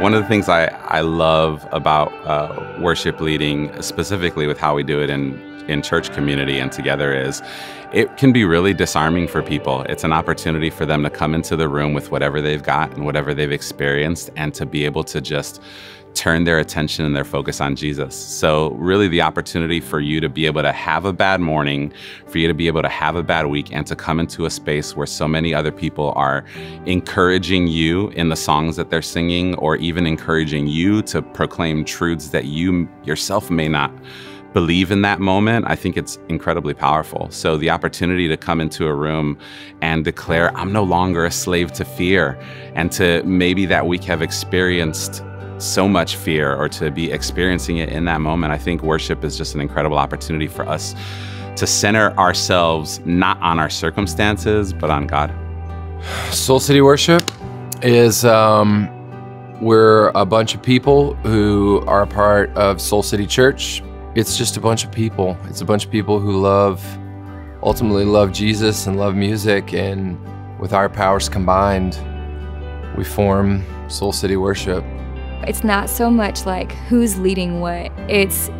One of the things I love about worship leading, specifically with how we do it in church community and together, is it can be really disarming for people. It's an opportunity for them to come into the room with whatever they've got and whatever they've experienced, and to be able to just turn their attention and their focus on Jesus. So really the opportunity for you to be able to have a bad morning, for you to be able to have a bad week, and to come into a space where so many other people are encouraging you in the songs that they're singing, or even encouraging you to proclaim truths that you yourself may not believe in that moment. I think it's incredibly powerful. So the opportunity to come into a room and declare, I'm no longer a slave to fear, and to maybe that week have experienced so much fear, or to be experiencing it in that moment. I think worship is just an incredible opportunity for us to center ourselves not on our circumstances, but on God. Soul City Worship is, we're a bunch of people who are a part of Soul City Church. It's just a bunch of people. It's a bunch of people who ultimately love Jesus and love music, and with our powers combined, we form Soul City Worship. It's not so much like who's leading what, it's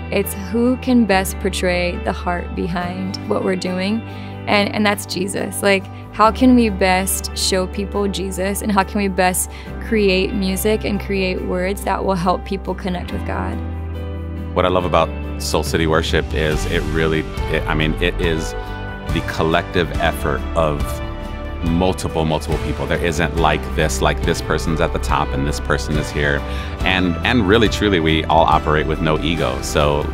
who can best portray the heart behind what we're doing, and that's Jesus. Like, how can we best show people Jesus, and how can we best create music and create words that will help people connect with God? What I love about Soul City Worship is it is the collective effort of multiple people. There isn't like this person's at the top and this person is here, and really truly we all operate with no ego. So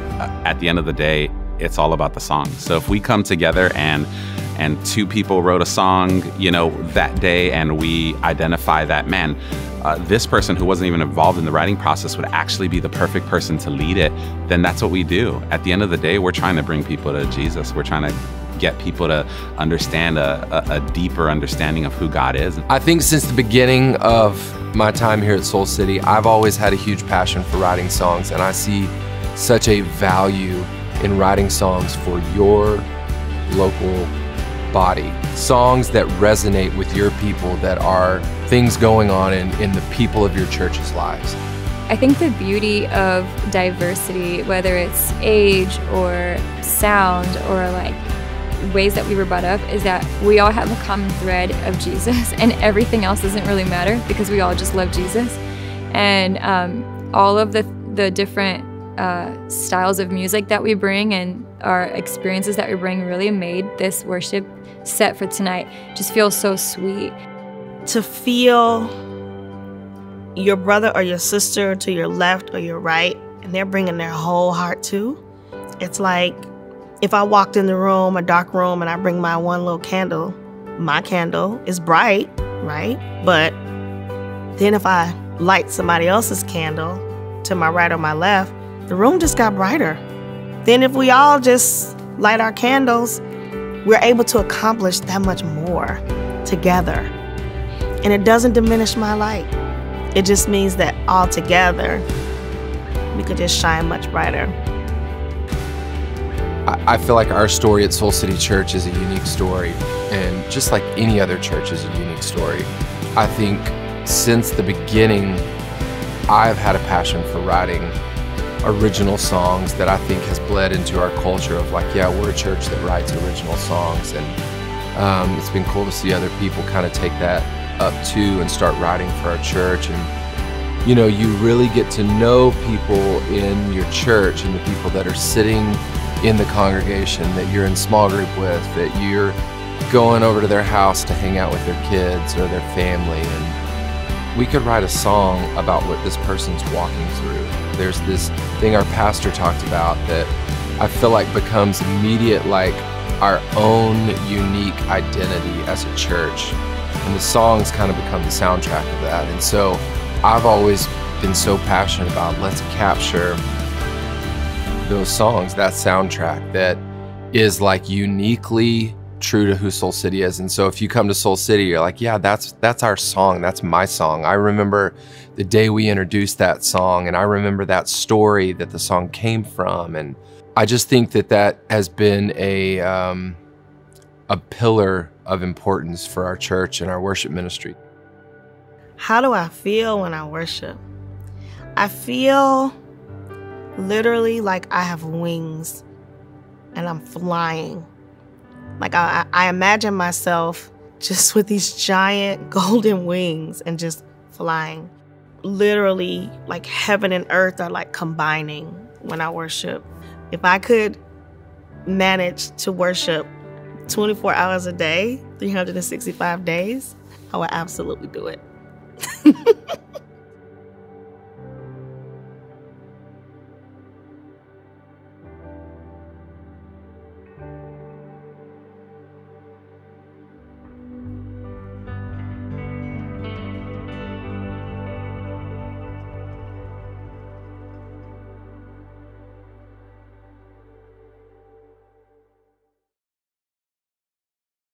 at the end of the day, it's all about the song. So if we come together and two people wrote a song, that day, and we identify that, man, this person who wasn't even involved in the writing process would actually be the perfect person to lead it, then that's what we do. At the end of the day, we're trying to bring people to Jesus. We're trying to get people to understand a deeper understanding of who God is. I think since the beginning of my time here at Soul City, I've always had a huge passion for writing songs, and I see such a value in writing songs for your local body. Songs that resonate with your people, that are things going on in the people of your church's lives. I think the beauty of diversity, whether it's age or sound or like ways that we were brought up, is that we all have a common thread of Jesus, and everything else doesn't really matter because we all just love Jesus. And all of the different styles of music that we bring and our experiences that we bring really made this worship set for tonight just feel so sweet. To feel your brother or your sister to your left or your right, and they're bringing their whole heart too. It's like if I walked in the room, a dark room, and I bring my one little candle, my candle is bright, right? But then if I light somebody else's candle to my right or my left, the room just got brighter. Then if we all just light our candles, we're able to accomplish that much more together. And it doesn't diminish my light. It just means that all together, we could just shine much brighter. I feel like our story at Soul City Church is a unique story, and just like any other church is a unique story. I think since the beginning, I've had a passion for writing original songs that I think has bled into our culture of like, yeah, we're a church that writes original songs, and it's been cool to see other people kind of take that up too and start writing for our church. And you really get to know people in your church, and the people that are sitting in the congregation that you're in small group with, that you're going over to their house to hang out with their kids or their family. And we could write a song about what this person's walking through. There's this thing our pastor talked about that I feel like becomes immediate, like our own unique identity as a church. And the songs kind of become the soundtrack of that. And so I've always been so passionate about, let's capture those songs, that soundtrack that is like uniquely true to who Soul City is. And so if you come to Soul City, you're like, yeah, that's our song, that's my song. I remember the day we introduced that song, and I remember that story that the song came from. And I just think that has been a pillar of importance for our church and our worship ministry. How do I feel when I worship? I feel literally like I have wings and I'm flying. Like I imagine myself just with these giant golden wings and just flying. Literally, like heaven and earth are like combining when I worship. If I could manage to worship 24 hours a day, 365 days, I would absolutely do it.